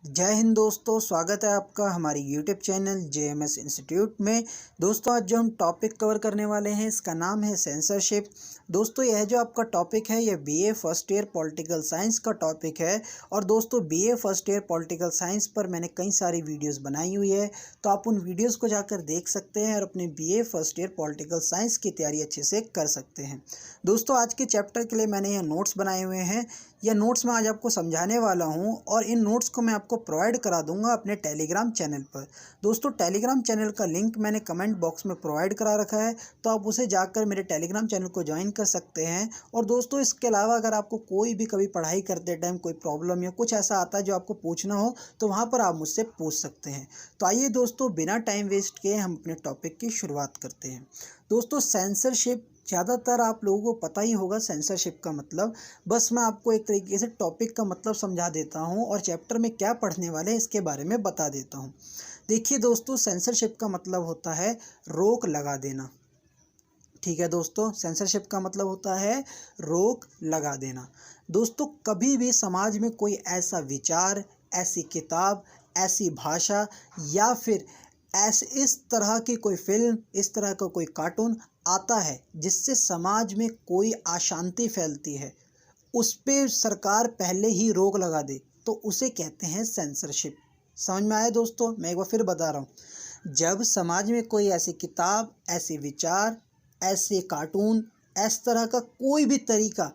जय हिंद दोस्तों, स्वागत है आपका हमारी यूट्यूब चैनल जेएमएस इंस्टीट्यूट में। दोस्तों आज जो हम टॉपिक कवर करने वाले हैं इसका नाम है सेंसरशिप। दोस्तों यह जो आपका टॉपिक है यह BA first year political science का टॉपिक है। और दोस्तों BA first year political science पर मैंने कई सारी वीडियोस बनाई हुई है, तो आप उन वीडियोस को जाकर देख सकते हैं और अपने BA first year political science की तैयारी अच्छे से कर सकते हैं। दोस्तों आज के चैप्टर के लिए मैंने यह नोट्स बनाए हुए हैं। यह नोट्स मैं आज आपको समझाने वाला हूं और इन नोट्स को मैं आपको प्रोवाइड करा दूंगा अपने टेलीग्राम चैनल पर। दोस्तों टेलीग्राम चैनल का लिंक मैंने कमेंट बॉक्स में प्रोवाइड करा रखा है, तो आप उसे जाकर मेरे टेलीग्राम चैनल को ज्वाइन कर सकते हैं। और दोस्तों इसके अलावा अगर आपको कोई भी कभी पढ़ाई करते टाइम कोई प्रॉब्लम या कुछ ऐसा आता है जो आपको पूछना हो तो वहाँ पर आप मुझसे पूछ सकते हैं। तो आइए दोस्तों बिना टाइम वेस्ट किए हम अपने टॉपिक की शुरुआत करते हैं। दोस्तों सेंसरशिप ज़्यादातर आप लोगों को पता ही होगा सेंसरशिप का मतलब। बस मैं आपको एक तरीके से टॉपिक का मतलब समझा देता हूं और चैप्टर में क्या पढ़ने वाले हैं इसके बारे में बता देता हूं। देखिए दोस्तों सेंसरशिप का मतलब होता है रोक लगा देना। ठीक है दोस्तों, सेंसरशिप का मतलब होता है रोक लगा देना। दोस्तों कभी भी समाज में कोई ऐसा विचार, ऐसी किताब, ऐसी भाषा या फिर इस तरह की कोई फिल्म, इस तरह का कोई कार्टून आता है जिससे समाज में कोई अशांति फैलती है, उस पे सरकार पहले ही रोक लगा दे तो उसे कहते हैं सेंसरशिप। समझ में आया दोस्तों? मैं एक बार फिर बता रहा हूँ। जब समाज में कोई ऐसी किताब, ऐसे विचार, ऐसे कार्टून, इस तरह का कोई भी तरीका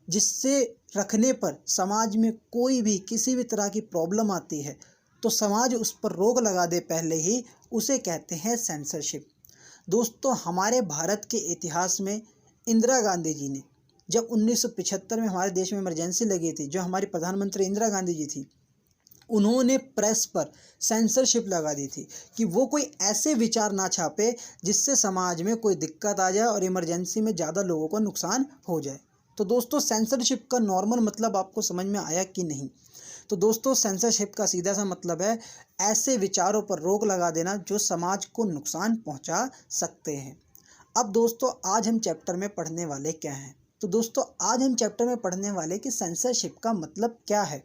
जिससे रखने पर समाज में कोई भी किसी भी तरह की प्रॉब्लम आती है तो समाज उस पर रोक लगा दे पहले ही, उसे कहते हैं सेंसरशिप। दोस्तों हमारे भारत के इतिहास में इंदिरा गांधी जी ने जब 1975 में हमारे देश में इमरजेंसी लगी थी, जो हमारी प्रधानमंत्री इंदिरा गांधी जी थी, उन्होंने प्रेस पर सेंसरशिप लगा दी थी कि वो कोई ऐसे विचार ना छापे जिससे समाज में कोई दिक्कत आ जाए और इमरजेंसी में ज़्यादा लोगों को नुकसान हो जाए। तो दोस्तों सेंसरशिप का नॉर्मल मतलब आपको समझ में आया कि नहीं? तो दोस्तों सेंसरशिप का सीधा सा मतलब है ऐसे विचारों पर रोक लगा देना जो समाज को नुकसान पहुंचा सकते हैं। अब दोस्तों आज हम चैप्टर में पढ़ने वाले क्या हैं? तो दोस्तों आज हम चैप्टर में पढ़ने वाले कि सेंसरशिप का मतलब क्या है,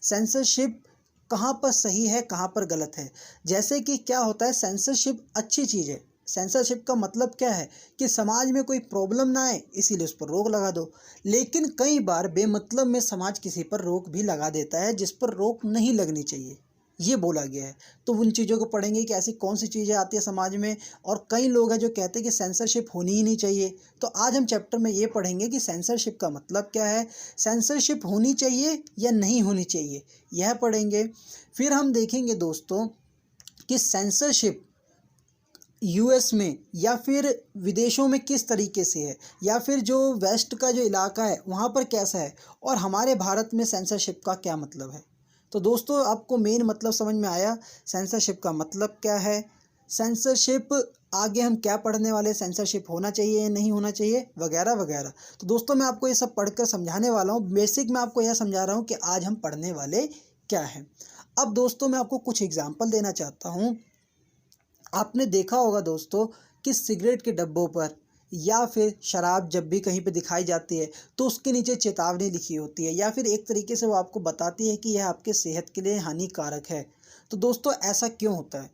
सेंसरशिप कहाँ पर सही है, कहाँ पर गलत है। जैसे कि क्या होता है, सेंसरशिप अच्छी चीज़ है। सेंसरशिप का मतलब क्या है कि समाज में कोई प्रॉब्लम ना आए इसीलिए उस पर रोक लगा दो। लेकिन कई बार बेमतलब में समाज किसी पर रोक भी लगा देता है जिस पर रोक नहीं लगनी चाहिए, ये बोला गया है। तो उन चीज़ों को पढ़ेंगे कि ऐसी कौन सी चीज़ें आती है समाज में। और कई लोग हैं जो कहते हैं कि सेंसरशिप होनी ही नहीं चाहिए। तो आज हम चैप्टर में ये पढ़ेंगे कि सेंसरशिप का मतलब क्या है, सेंसरशिप होनी चाहिए या नहीं होनी चाहिए, यह पढ़ेंगे। फिर हम देखेंगे दोस्तों कि सेंसरशिप यूएस में या फिर विदेशों में किस तरीके से है, या फिर जो वेस्ट का जो इलाका है वहाँ पर कैसा है, और हमारे भारत में सेंसरशिप का क्या मतलब है। तो दोस्तों आपको मेन मतलब समझ में आया सेंसरशिप का मतलब क्या है, सेंसरशिप आगे हम क्या पढ़ने वाले, सेंसरशिप होना चाहिए या नहीं होना चाहिए, वगैरह वगैरह। तो दोस्तों मैं आपको ये सब पढ़कर समझाने वाला हूँ। बेसिक मैं आपको यह समझा रहा हूँ कि आज हम पढ़ने वाले क्या है। अब दोस्तों मैं आपको कुछ एग्जाम्पल देना चाहता हूँ। आपने देखा होगा दोस्तों कि सिगरेट के डब्बों पर या फिर शराब जब भी कहीं पे दिखाई जाती है तो उसके नीचे चेतावनी लिखी होती है, या फिर एक तरीके से वो आपको बताती है कि यह आपके सेहत के लिए हानिकारक है। तो दोस्तों ऐसा क्यों होता है?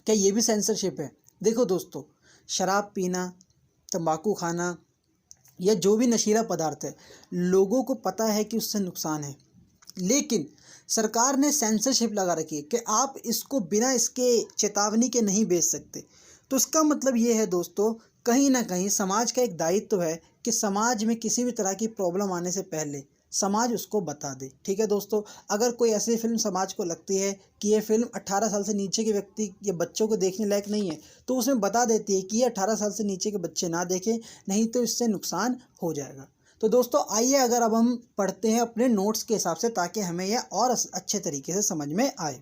क्या ये भी सेंसरशिप है? देखो दोस्तों, शराब पीना, तंबाकू खाना या जो भी नशीला पदार्थ है, लोगों को पता है कि उससे नुकसान है, लेकिन सरकार ने सेंसरशिप लगा रखी है कि आप इसको बिना इसके चेतावनी के नहीं बेच सकते। तो इसका मतलब ये है दोस्तों, कहीं ना कहीं समाज का एक दायित्व है कि समाज में किसी भी तरह की प्रॉब्लम आने से पहले समाज उसको बता दे। ठीक है दोस्तों, अगर कोई ऐसी फिल्म समाज को लगती है कि ये फिल्म 18 साल से नीचे के व्यक्ति या बच्चों को देखने लायक नहीं है, तो उसमें बता देती है कि ये 18 साल से नीचे के बच्चे ना देखें, नहीं तो इससे नुकसान हो जाएगा। तो दोस्तों आइए अगर अब हम पढ़ते हैं अपने नोट्स के हिसाब से, ताकि हमें यह और अच्छे तरीके से समझ में आए।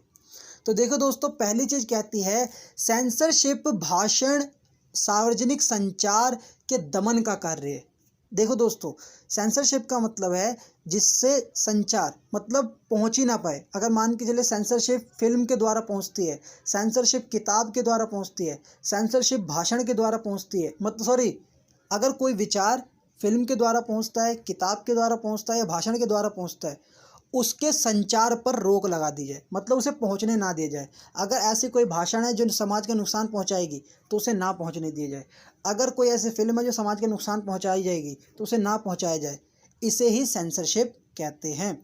तो देखो दोस्तों, पहली चीज़ कहती है सेंसरशिप भाषण, सार्वजनिक संचार के दमन का कार्य है। देखो दोस्तों, सेंसरशिप का मतलब है जिससे संचार मतलब पहुंच ही ना पाए। अगर मान के चले सेंसरशिप फिल्म के द्वारा पहुंचती है, सेंसरशिप किताब के द्वारा पहुंचती है, सेंसरशिप भाषण के द्वारा पहुंचती है, मतलब सॉरी, अगर कोई विचार फिल्म के द्वारा पहुंचता है, किताब के द्वारा पहुंचता है या भाषण के द्वारा पहुंचता है, उसके संचार पर रोक लगा दी जाए, मतलब उसे पहुंचने ना दिया जाए। अगर ऐसी कोई भाषण है जो समाज का नुकसान पहुंचाएगी तो उसे ना पहुंचने दिया जाए। अगर कोई ऐसी फिल्म है जो समाज के नुकसान पहुंचाई जाएगी तो उसे ना पहुंचाया जाए। इसे ही सेंसरशिप कहते हैं,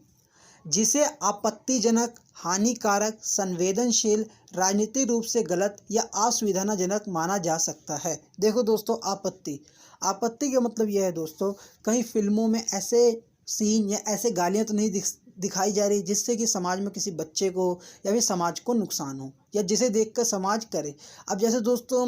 जिसे आपत्तिजनक, हानिकारक, संवेदनशील, राजनीतिक रूप से गलत या असुविधाजनक माना जा सकता है। देखो दोस्तों, आपत्ति का मतलब यह है दोस्तों, कई फिल्मों में ऐसे सीन या ऐसे गालियाँ तो नहीं दिखाई जा रही जिससे कि समाज में किसी बच्चे को या फिर समाज को नुकसान हो, या जिसे देखकर समाज करे। अब जैसे दोस्तों,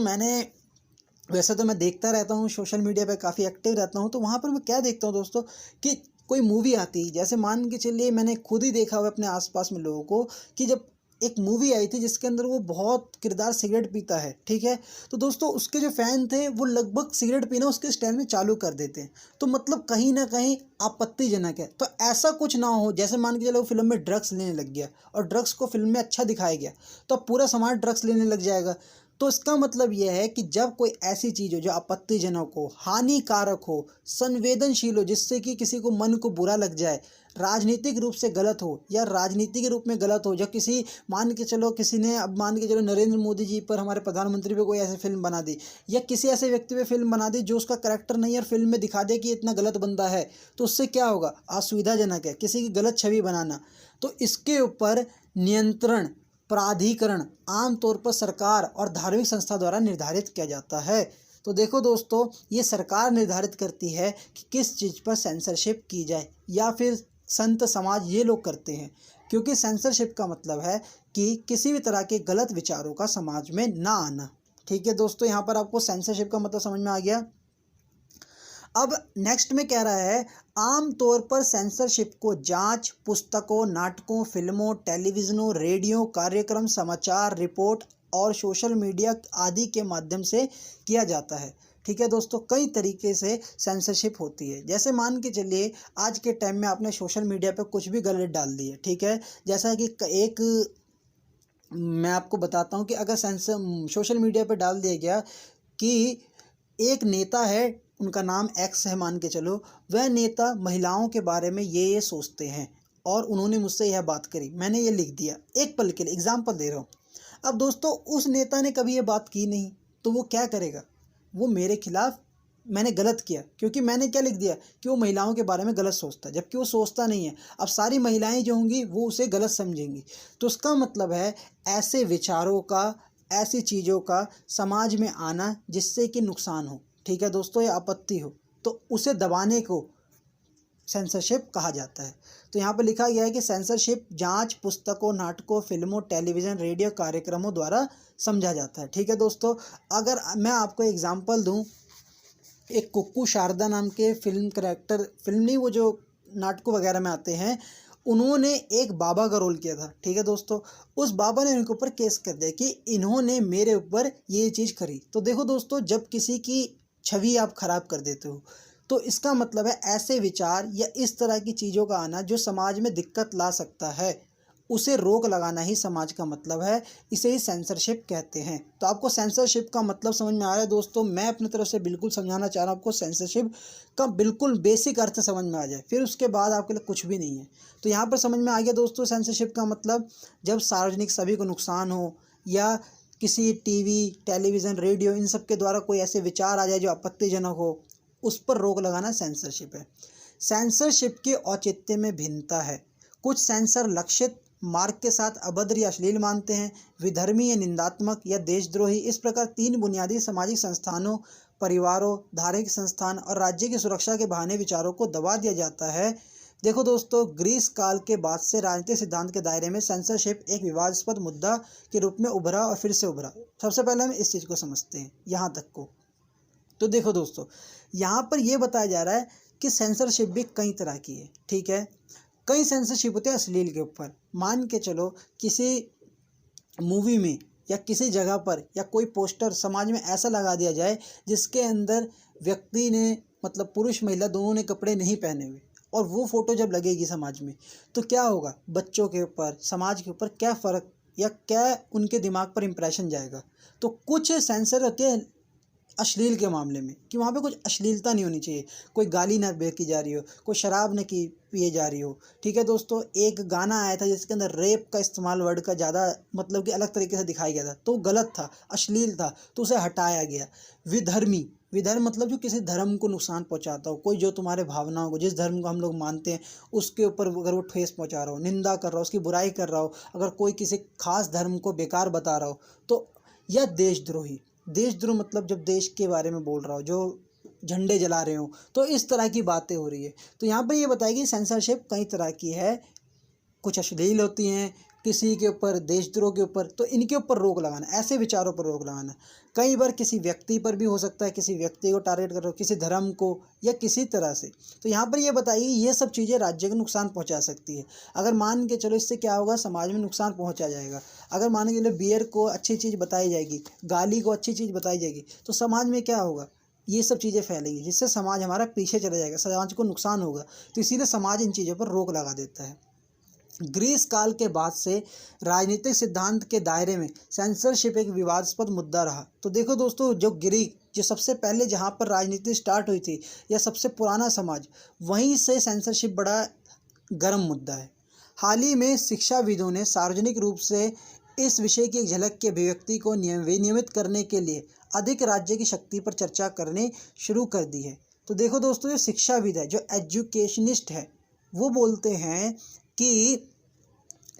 वैसे तो मैं देखता रहता हूँ, सोशल मीडिया पे काफ़ी एक्टिव रहता हूँ, तो वहाँ पर मैं क्या देखता हूँ दोस्तों कि कोई मूवी आती है, जैसे मान के चलिए मैंने खुद ही देखा हुआ अपने आसपास में लोगों को कि जब एक मूवी आई थी जिसके अंदर वो बहुत किरदार सिगरेट पीता है, ठीक है, तो दोस्तों उसके जो फ़ैन थे वो लगभग सिगरेट पीना उसके स्टाइल में चालू कर देते हैं। तो मतलब कहीं ना कहीं आपत्तिजनक है। तो ऐसा कुछ ना हो, जैसे मान के चलो फिल्म में ड्रग्स लेने लग गया और ड्रग्स को फिल्म में अच्छा दिखाया गया, तो अब पूरा समाज ड्रग्स लेने लग जाएगा। तो इसका मतलब यह है कि जब कोई ऐसी चीज़ हो जो आपत्तिजनक हो, हानिकारक हो, संवेदनशील हो, जिससे कि किसी को मन को बुरा लग जाए, राजनीतिक रूप से गलत हो या राजनीति के रूप में गलत हो, जब किसी मान के चलो किसी ने, अब मान के चलो नरेंद्र मोदी जी पर, हमारे प्रधानमंत्री पे कोई ऐसी फिल्म बना दी, या किसी ऐसे व्यक्ति पे फिल्म बना दी जो उसका करैक्टर नहीं है और फिल्म में दिखा दे कि इतना गलत बंदा है, तो उससे क्या होगा, असुविधाजनक है किसी की गलत छवि बनाना। तो इसके ऊपर नियंत्रण प्राधिकरण आमतौर पर सरकार और धार्मिक संस्था द्वारा निर्धारित किया जाता है। तो देखो दोस्तों, ये सरकार निर्धारित करती है कि किस चीज़ पर सेंसरशिप की जाए, या फिर संत समाज ये लोग करते हैं, क्योंकि सेंसरशिप का मतलब है कि किसी भी तरह के गलत विचारों का समाज में ना आना। ठीक है दोस्तों, यहाँ पर आपको सेंसरशिप का मतलब समझ में आ गया। अब नेक्स्ट में कह रहा है, आमतौर पर सेंसरशिप को जांच, पुस्तकों, नाटकों, फिल्मों, टेलीविजनों, रेडियो कार्यक्रम, समाचार रिपोर्ट और सोशल मीडिया आदि के माध्यम से किया जाता है। ठीक है दोस्तों, कई तरीके से सेंसरशिप होती है। जैसे मान के चलिए आज के टाइम में आपने सोशल मीडिया पर कुछ भी गलत डाल दिए, ठीक है, जैसा कि एक मैं आपको बताता हूँ कि अगर सोशल मीडिया पर डाल दिया गया कि एक नेता है, उनका नाम एक्स है मान के चलो, वह नेता महिलाओं के बारे में ये सोचते हैं और उन्होंने मुझसे यह बात करी, मैंने ये लिख दिया, एक पल के लिए एग्जाम्पल दे रहा हूँ। अब दोस्तों उस नेता ने कभी ये बात की नहीं, तो वो क्या करेगा, वो मेरे खिलाफ, मैंने गलत किया क्योंकि मैंने क्या लिख दिया कि वो महिलाओं के बारे में गलत सोचता है, जबकि वो सोचता नहीं है। अब सारी महिलाएं जो होंगी वो उसे गलत समझेंगी। तो उसका मतलब है ऐसे विचारों का, ऐसी चीज़ों का समाज में आना जिससे कि नुकसान हो, ठीक है दोस्तों, या आपत्ति हो, तो उसे दबाने को सेंसरशिप कहा जाता है। तो यहाँ पर लिखा गया है कि सेंसरशिप जांच, पुस्तकों, नाटकों, फिल्मों, टेलीविज़न, रेडियो कार्यक्रमों द्वारा समझा जाता है। ठीक है दोस्तों, अगर मैं आपको एग्जांपल दूं, एक कुक्कू शारदा नाम के फिल्म नहीं, वो जो नाटकों वगैरह में आते हैं, उन्होंने एक बाबा का रोल किया था। ठीक है दोस्तों, उस बाबा ने इनके ऊपर केस कर दिया कि इन्होंने मेरे ऊपर ये चीज़ करी। तो देखो दोस्तों, जब किसी की छवि आप खराब कर देते हो तो इसका मतलब है ऐसे विचार या इस तरह की चीज़ों का आना जो समाज में दिक्कत ला सकता है, उसे रोक लगाना ही समाज का मतलब है। इसे ही सेंसरशिप कहते हैं। तो आपको सेंसरशिप का मतलब समझ में आ रहा है दोस्तों। मैं अपनी तरफ से बिल्कुल समझाना चाह रहा हूँ आपको, सेंसरशिप का बिल्कुल बेसिक अर्थ समझ में आ जाए, फिर उसके बाद आपके लिए कुछ भी नहीं है। तो यहाँ पर समझ में आ गया दोस्तों, सेंसरशिप का मतलब जब सार्वजनिक सभी को नुकसान हो, या किसी टीवी, टेलीविज़न, रेडियो, इन सब के द्वारा कोई ऐसे विचार आ जाए जो आपत्तिजनक हो, उस पर रोक लगाना सेंसरशिप है। सेंसरशिप के औचित्य में भिन्नता है। कुछ सेंसर लक्षित मार्ग के साथ अभद्र या अश्लील मानते हैं, विधर्मी या निंदात्मक या देशद्रोही। इस प्रकार तीन बुनियादी सामाजिक संस्थानों, परिवारों, धार्मिक संस्थान और राज्य की सुरक्षा के बहाने विचारों को दबा दिया जाता है। देखो दोस्तों, ग्रीस काल के बाद से राजनीतिक सिद्धांत के दायरे में सेंसरशिप एक विवादास्पद मुद्दा के रूप में उभरा और फिर से उभरा। सबसे पहले हम इस चीज़ को समझते हैं यहाँ तक को। तो देखो दोस्तों, यहाँ पर यह बताया जा रहा है कि सेंसरशिप भी कई तरह की है। ठीक है, कई सेंसरशिप होते हैं अश्लील के ऊपर। मान के चलो किसी मूवी में या किसी जगह पर या कोई पोस्टर समाज में ऐसा लगा दिया जाए जिसके अंदर व्यक्ति ने, मतलब पुरुष महिला दोनों ने कपड़े नहीं पहने हुए, और वो फोटो जब लगेगी समाज में, तो क्या होगा, बच्चों के ऊपर, समाज के ऊपर क्या फ़र्क या क्या उनके दिमाग पर इम्प्रेशन जाएगा। तो कुछ सेंसर होते हैं अश्लील के मामले में, कि वहाँ पे कुछ अश्लीलता नहीं होनी चाहिए, कोई गाली ना की जा रही हो, कोई शराब ना की पिए जा रही हो। ठीक है दोस्तों, एक गाना आया था जिसके अंदर रेप का इस्तेमाल वर्ड का ज़्यादा मतलब कि अलग तरीके से दिखाया गया था, तो गलत था, अश्लील था, तो उसे हटाया गया। विधर्मी, विधर्म मतलब जो किसी धर्म को नुकसान पहुंचाता हो, कोई जो तुम्हारे भावनाओं को, जिस धर्म को हम लोग मानते हैं उसके ऊपर अगर वो ठेस पहुंचा रहा हो, निंदा कर रहा हो, उसकी बुराई कर रहा हो, अगर कोई किसी खास धर्म को बेकार बता रहा हो तो, या देशद्रोही। देशद्रोह मतलब जब देश के बारे में बोल रहा हो, जो झंडे जला रहे हो, तो इस तरह की बातें हो रही है। तो यहाँ पर ये बताएगी सेंसरशिप कई तरह की है, कुछ अश्लील होती हैं, किसी के ऊपर देशद्रोह के ऊपर, तो इनके ऊपर रोक लगाना, ऐसे विचारों पर रोक लगाना। कई बार किसी व्यक्ति पर भी हो सकता है, किसी व्यक्ति को टारगेट कर रहे हो, किसी धर्म को, या किसी तरह से। तो यहाँ पर ये बताइए ये सब चीज़ें राज्य को नुकसान पहुँचा सकती है। अगर मान के चलो इससे क्या होगा, समाज में नुकसान पहुँचा जाएगा। अगर मान के चलो बियर को अच्छी चीज़ बताई जाएगी, गाली को अच्छी चीज़ बताई जाएगी, तो समाज में क्या होगा, ये सब चीज़ें फैलेंगी, जिससे समाज हमारा पीछे चला जाएगा, समाज को नुकसान होगा। तो इसीलिए समाज इन चीज़ों पर रोक लगा देता है। ग्रीस काल के बाद से राजनीतिक सिद्धांत के दायरे में सेंसरशिप एक विवादास्पद मुद्दा रहा। तो देखो दोस्तों, जो ग्रीक, जो सबसे पहले जहाँ पर राजनीति स्टार्ट हुई थी, या सबसे पुराना समाज, वहीं से सेंसरशिप बड़ा गर्म मुद्दा है। हाल ही में शिक्षाविदों ने सार्वजनिक रूप से इस विषय की एक झलक की अभिव्यक्ति को विनियमित करने के लिए अधिक राज्य की शक्ति पर चर्चा करनी शुरू कर दी है। तो देखो दोस्तों, जो शिक्षाविद है, जो एजुकेशनिस्ट है, वो बोलते हैं कि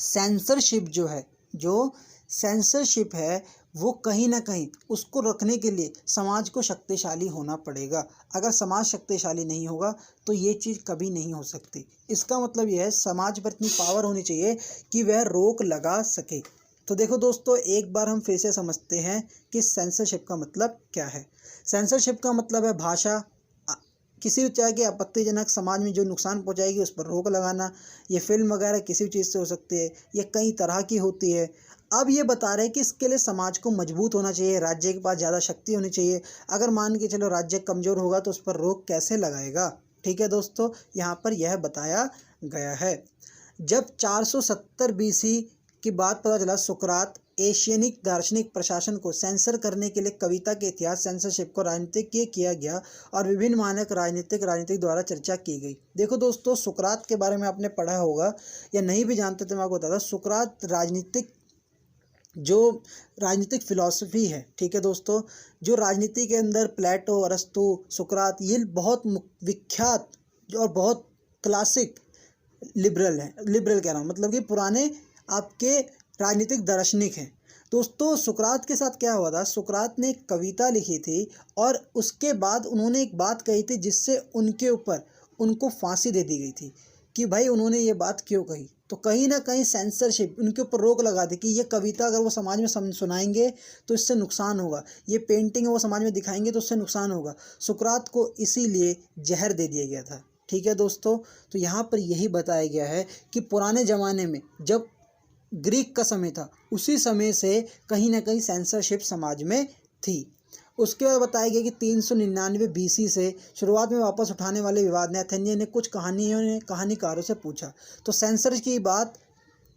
सेंसरशिप जो है, जो सेंसरशिप है, वो कहीं ना कहीं उसको रखने के लिए समाज को शक्तिशाली होना पड़ेगा। अगर समाज शक्तिशाली नहीं होगा तो ये चीज़ कभी नहीं हो सकती। इसका मतलब यह है समाज पर इतनी पावर होनी चाहिए कि वह रोक लगा सके। तो देखो दोस्तों, एक बार हम फिर से समझते हैं कि सेंसरशिप का मतलब क्या है। सेंसरशिप का मतलब है भाषा, किसी भी तरह की आपत्तिजनक समाज में जो नुकसान पहुंचाएगी उस पर रोक लगाना। ये फिल्म वगैरह किसी भी चीज़ से हो सकती है, ये कई तरह की होती है। अब ये बता रहे हैं कि इसके लिए समाज को मजबूत होना चाहिए, राज्य के पास ज़्यादा शक्ति होनी चाहिए। अगर मान के चलो राज्य कमज़ोर होगा तो उस पर रोक कैसे लगाएगा। ठीक है दोस्तों, यहाँ पर यह बताया गया है। जब 470 BC की बात पता चला, सुकरात एशियनिक दार्शनिक प्रशासन को सेंसर करने के लिए कविता के इतिहास सेंसरशिप को राजनीतिक किया गया और विभिन्न मानक राजनीतिक द्वारा चर्चा की गई। देखो दोस्तों, सुकरात के बारे में आपने पढ़ा होगा, या नहीं भी जानते तो मैं आपको बताता हूँ। सुकरात जो राजनीतिक फिलॉसफी है, ठीक है दोस्तों, जो राजनीति के अंदर प्लेटो, अरस्तु, सुकरात, ये बहुत विख्यात और बहुत क्लासिक लिबरल हैं। लिबरल कह रहा हूँ, मतलब कि पुराने आपके राजनीतिक दार्शनिक हैं। दोस्तों, सुकरात के साथ क्या हुआ था, सुकरात ने एक कविता लिखी थी और उसके बाद उन्होंने एक बात कही थी जिससे उनके ऊपर उनको फांसी दे दी गई थी कि भाई उन्होंने ये बात क्यों कही। तो कहीं ना कहीं सेंसरशिप, उनके ऊपर रोक लगा दी कि ये कविता अगर वो समाज में सुनाएंगे तो इससे नुकसान होगा, ये पेंटिंग वो समाज में दिखाएंगे तो उससे नुकसान होगा। सुकरात को इसीलिए जहर दे दिया गया था। ठीक है दोस्तों, तो यहाँ पर यही बताया गया है कि पुराने ज़माने में जब ग्रीक का समय था, उसी समय से कहीं ना कहीं सेंसरशिप समाज में थी। उसके बाद बताया गया कि 399 BC से शुरुआत में वापस उठाने वाले विवाद ने एथेनियन ने कुछ कहानीकारों से पूछा। तो सेंसर की बात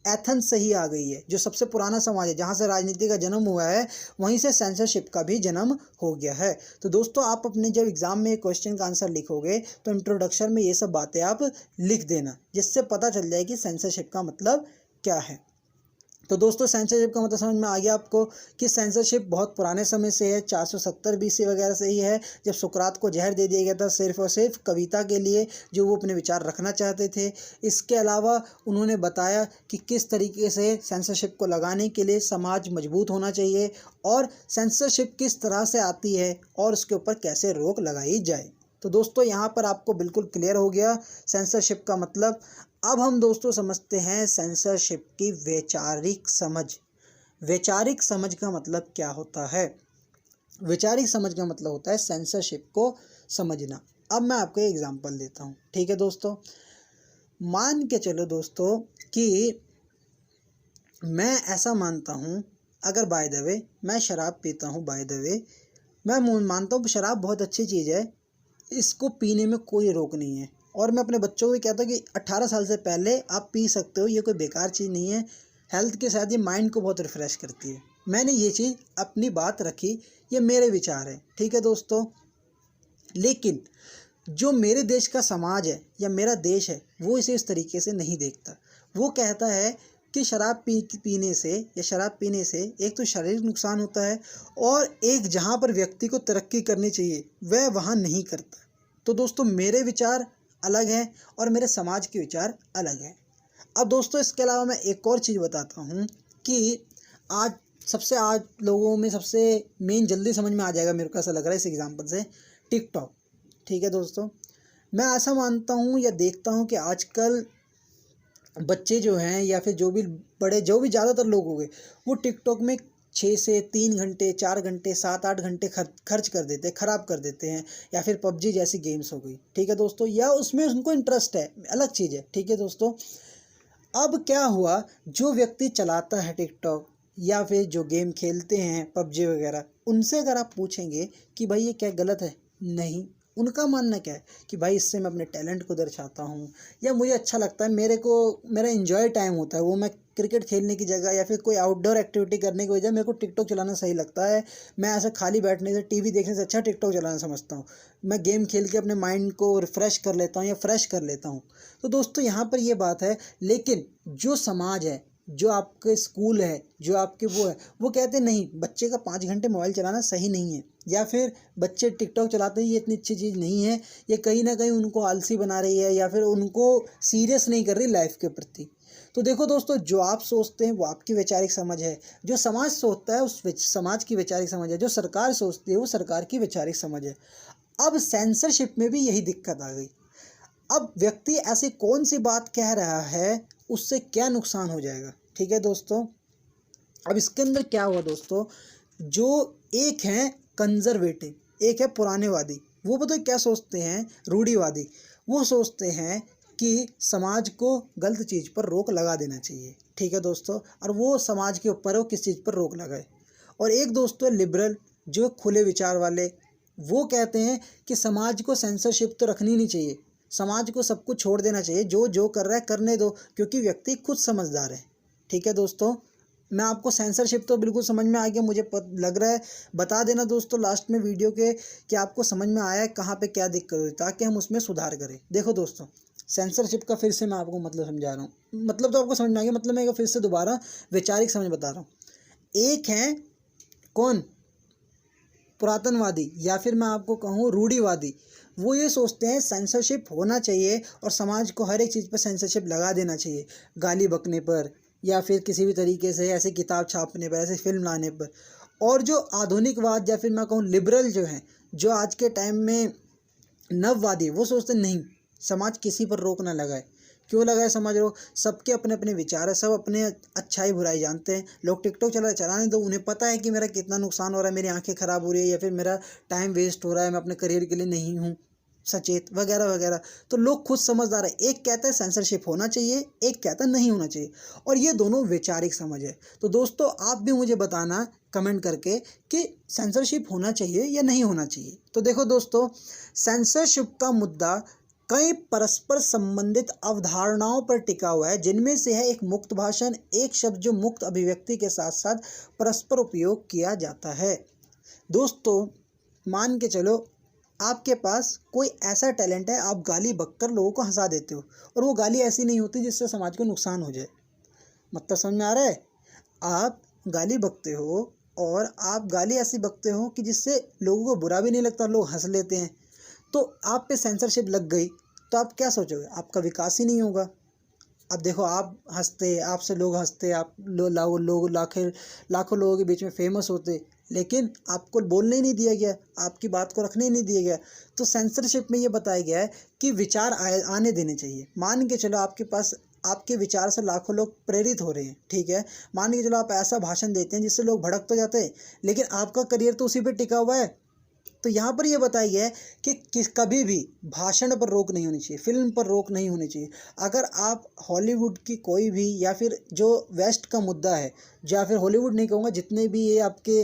एथेंस से ही आ गई है, जो सबसे पुराना समाज है, जहाँ से राजनीति का जन्म हुआ है, वहीं से सेंसरशिप का भी जन्म हो गया है। तो दोस्तों, आप अपने जब एग्जाम में क्वेश्चन का आंसर लिखोगे तो इंट्रोडक्शन में ये सब बातें आप लिख देना, जिससे पता चल जाए कि सेंसरशिप का मतलब क्या है। तो दोस्तों, सेंसरशिप का मतलब समझ में आ गया आपको कि सेंसरशिप बहुत पुराने समय से है, 470 BC वगैरह से ही है, जब सुकरात को जहर दे दिया गया था सिर्फ और सिर्फ कविता के लिए, जो वो अपने विचार रखना चाहते थे। इसके अलावा उन्होंने बताया कि किस तरीके से सेंसरशिप को लगाने के लिए समाज मजबूत होना चाहिए और सेंसरशिप किस तरह से आती है और उसके ऊपर कैसे रोक लगाई जाए। तो दोस्तों, यहाँ पर आपको बिल्कुल क्लियर हो गया सेंसरशिप का मतलब। अब हम दोस्तों समझते हैं सेंसरशिप की वैचारिक समझ। वैचारिक समझ का मतलब क्या होता है। वैचारिक समझ का मतलब होता है सेंसरशिप को समझना। अब मैं आपको एक एग्जांपल देता हूँ। ठीक है दोस्तों, मान के चलो दोस्तों कि मैं ऐसा मानता हूँ, अगर बाय द वे मैं शराब पीता हूँ, बाय द वे मैं मानता हूँ शराब बहुत अच्छी चीज़ है, इसको पीने में कोई रोक नहीं है, और मैं अपने बच्चों को भी कहता हूँ कि 18 साल से पहले आप पी सकते हो, ये कोई बेकार चीज़ नहीं है, हेल्थ के साथ ये माइंड को बहुत रिफ़्रेश करती है। मैंने ये चीज़ अपनी बात रखी, ये मेरे विचार हैं, ठीक है दोस्तों। लेकिन जो मेरे देश का समाज है या मेरा देश है वो इसे इस तरीके से नहीं देखता। वो कहता है कि पीने से या शराब पीने से एक तो शारीरिक नुकसान होता है, और एक जहाँ पर व्यक्ति को तरक्की करनी चाहिए वह वहाँ नहीं करता। तो दोस्तों मेरे विचार अलग हैं और मेरे समाज के विचार अलग हैं। अब दोस्तों इसके अलावा मैं एक और चीज़ बताता हूँ कि आज लोगों में सबसे मेन जल्दी समझ में आ जाएगा, मेरे को ऐसा लग रहा है इस एग्जांपल से, टिकटॉक। ठीक है दोस्तों, मैं ऐसा मानता हूँ या देखता हूँ कि आजकल बच्चे जो हैं या फिर जो भी ज़्यादातर लोग हो गए वो टिकटॉक में 6 से 3 घंटे 4 घंटे 7-8 घंटे खर्च कर देते हैं, ख़राब कर देते हैं। या फिर पबजी जैसी गेम्स हो गई, ठीक है दोस्तों, या उसमें उनको इंटरेस्ट है, अलग चीज़ है, ठीक है दोस्तों। अब क्या हुआ, जो व्यक्ति चलाता है टिकटॉक या फिर जो गेम खेलते हैं पबजी वगैरह, उनसे अगर आप पूछेंगे कि भाई ये क्या गलत है, नहीं, उनका मानना क्या है कि भाई इससे मैं अपने टैलेंट को दर्शाता हूँ या मुझे अच्छा लगता है, मेरा एंजॉय टाइम होता है, वो मैं क्रिकेट खेलने की जगह या फिर कोई आउटडोर एक्टिविटी करने की वजह मेरे को टिकटॉक चलाना सही लगता है। मैं ऐसा खाली बैठने से, टीवी देखने से अच्छा टिकटॉक चलाना समझता हूँ। मैं गेम खेल के अपने माइंड को रिफ़्रेश कर लेता हूँ या फ्रेश कर लेता हूँ। तो दोस्तों यहाँ पर ये बात है। लेकिन जो समाज है, जो आपके स्कूल है, जो आपके वो है, वो कहते नहीं, बच्चे का 5 घंटे मोबाइल चलाना सही नहीं है, या फिर बच्चे टिकटॉक चलाते हैं, ये इतनी अच्छी चीज़ नहीं है, ये कहीं ना कहीं उनको आलसी बना रही है या फिर उनको सीरियस नहीं कर रही लाइफ के प्रति। तो देखो दोस्तों, जो आप सोचते हैं वो आपकी वैचारिक समझ है, जो समाज सोचता है उस समाज की वैचारिक समझ है, जो सरकार सोचती है वो सरकार की वैचारिक समझ है। अब सेंसरशिप में भी यही दिक्कत आ गई। अब व्यक्ति ऐसी कौन सी बात कह रहा है, उससे क्या नुकसान हो जाएगा, ठीक है दोस्तों। अब इसके अंदर क्या हुआ दोस्तों, जो एक है कंजर्वेटिव, एक है पुरानेवादी, वो पता है क्या सोचते हैं, रूढ़िवादी, वो सोचते हैं कि समाज को गलत चीज़ पर रोक लगा देना चाहिए, ठीक है दोस्तों, और वो समाज के ऊपर वो किस चीज़ पर रोक लगाए। और एक दोस्तों है लिबरल, जो खुले विचार वाले, वो कहते हैं कि समाज को सेंसरशिप तो रखनी नहीं चाहिए, समाज को सब कुछ छोड़ देना चाहिए, जो जो कर रहा है करने दो, क्योंकि व्यक्ति खुद समझदार है, ठीक है दोस्तों। मैं आपको सेंसरशिप तो बिल्कुल समझ में आ गया, मुझे लग रहा है, बता देना दोस्तों लास्ट में वीडियो के कि आपको समझ में आया है कहाँ पे क्या दिक्कत हुई, ताकि हम उसमें सुधार करें। देखो दोस्तों, सेंसरशिप का फिर से मैं आपको मतलब समझा रहा हूँ, मतलब तो आपको समझ में आ गया, मतलब मैं फिर से दोबारा वैचारिक समझ बता रहा हूँ। एक है कौन, पुरातनवादी, या फिर मैं आपको कहूँ रूढ़िवादी। वो ये सोचते हैं सेंसरशिप होना चाहिए और समाज को हर एक चीज़ पर सेंसरशिप लगा देना चाहिए, गाली बकने पर या फिर किसी भी तरीके से ऐसे किताब छापने पर, ऐसे फिल्म लाने पर। और जो आधुनिकवाद या फिर मैं कहूँ लिबरल जो हैं, जो आज के टाइम में नववादी, वो सोचते नहीं, समाज किसी पर रोक ना लगाए। क्यों लगाए, समझ लो, सबके अपने अपने विचार है, सब अपने अच्छाई बुराई जानते हैं। लोग टिकटॉक चलाने दो, उन्हें पता है कि मेरा कितना नुकसान हो रहा है, मेरी आंखें ख़राब हो रही है या फिर मेरा टाइम वेस्ट हो रहा है, मैं अपने करियर के लिए नहीं हूँ सचेत, वगैरह वगैरह। तो लोग खुद समझदार है, एक कहता है सेंसरशिप होना चाहिए, एक कहता है नहीं होना चाहिए, और ये दोनों वैचारिक समझ है। तो दोस्तों आप भी मुझे बताना कमेंट करके कि सेंसरशिप होना चाहिए या नहीं होना चाहिए। तो देखो दोस्तों, सेंसरशिप का मुद्दा कई परस्पर संबंधित अवधारणाओं पर टिका हुआ है, जिनमें से है एक मुक्त भाषण, एक शब्द जो मुक्त अभिव्यक्ति के साथ साथ परस्पर उपयोग किया जाता है। दोस्तों मान के चलो आपके पास कोई ऐसा टैलेंट है, आप गाली बककर लोगों को हंसा देते हो, और वो गाली ऐसी नहीं होती जिससे समाज को नुकसान हो जाए। मतलब समझ में आ रहा है, आप गाली बकते हो और आप गाली ऐसी बकते हो कि जिससे लोगों को बुरा भी नहीं लगता, लोग हंस लेते हैं। तो आप पे सेंसरशिप लग गई तो आप क्या सोचोगे, आपका विकास ही नहीं होगा। अब देखो, आप हंसते, आपसे लोग हंसते, आप लाखों लोगों के बीच में फेमस होते, लेकिन आपको बोलने ही नहीं दिया गया, आपकी बात को रखने ही नहीं दिया गया। तो सेंसरशिप में ये बताया गया है कि विचार आने देने चाहिए। मान के चलो आपके पास, आपके विचार से लाखों लोग प्रेरित हो रहे हैं, ठीक है, मान के चलो आप ऐसा भाषण देते हैं जिससे लोग भड़क तो जाते हैं, लेकिन आपका करियर तो उसी पर टिका हुआ है। तो यहाँ पर यह बताया गया है कि कभी भी भाषण पर रोक नहीं होनी चाहिए, फिल्म पर रोक नहीं होनी चाहिए। अगर आप हॉलीवुड की कोई भी, या फिर जो वेस्ट का मुद्दा है, या फिर हॉलीवुड नहीं कहूँगा, जितने भी ये आपके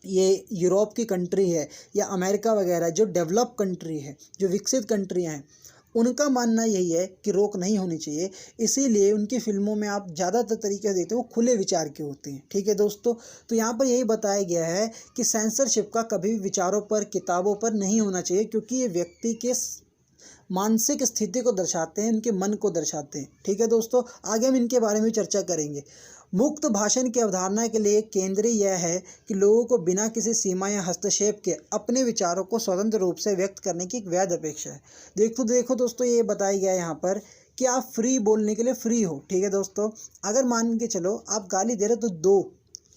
ये यूरोप की कंट्री है या अमेरिका वगैरह, जो डेवलप कंट्री है, जो विकसित कंट्रियाँ हैं, उनका मानना यही है कि रोक नहीं होनी चाहिए, इसीलिए उनकी फिल्मों में आप ज़्यादातर तरीके देखते हो वो खुले विचार के होते हैं। ठीक है दोस्तों, तो यहाँ पर यही बताया गया है कि सेंसरशिप का कभी भी विचारों पर, किताबों पर नहीं होना चाहिए, क्योंकि ये व्यक्ति के मानसिक स्थिति को दर्शाते हैं, उनके मन को दर्शाते हैं। ठीक है दोस्तों, आगे हम इनके बारे में चर्चा करेंगे। मुक्त भाषण की अवधारणा के लिए केंद्रीय यह है कि लोगों को बिना किसी सीमा या हस्तक्षेप के अपने विचारों को स्वतंत्र रूप से व्यक्त करने की एक वैध अपेक्षा है। देखो दोस्तों, ये बताया गया है यहाँ पर कि आप फ्री बोलने के लिए फ्री हो। ठीक है दोस्तों, अगर मान के चलो आप गाली दे रहे हो तो दो,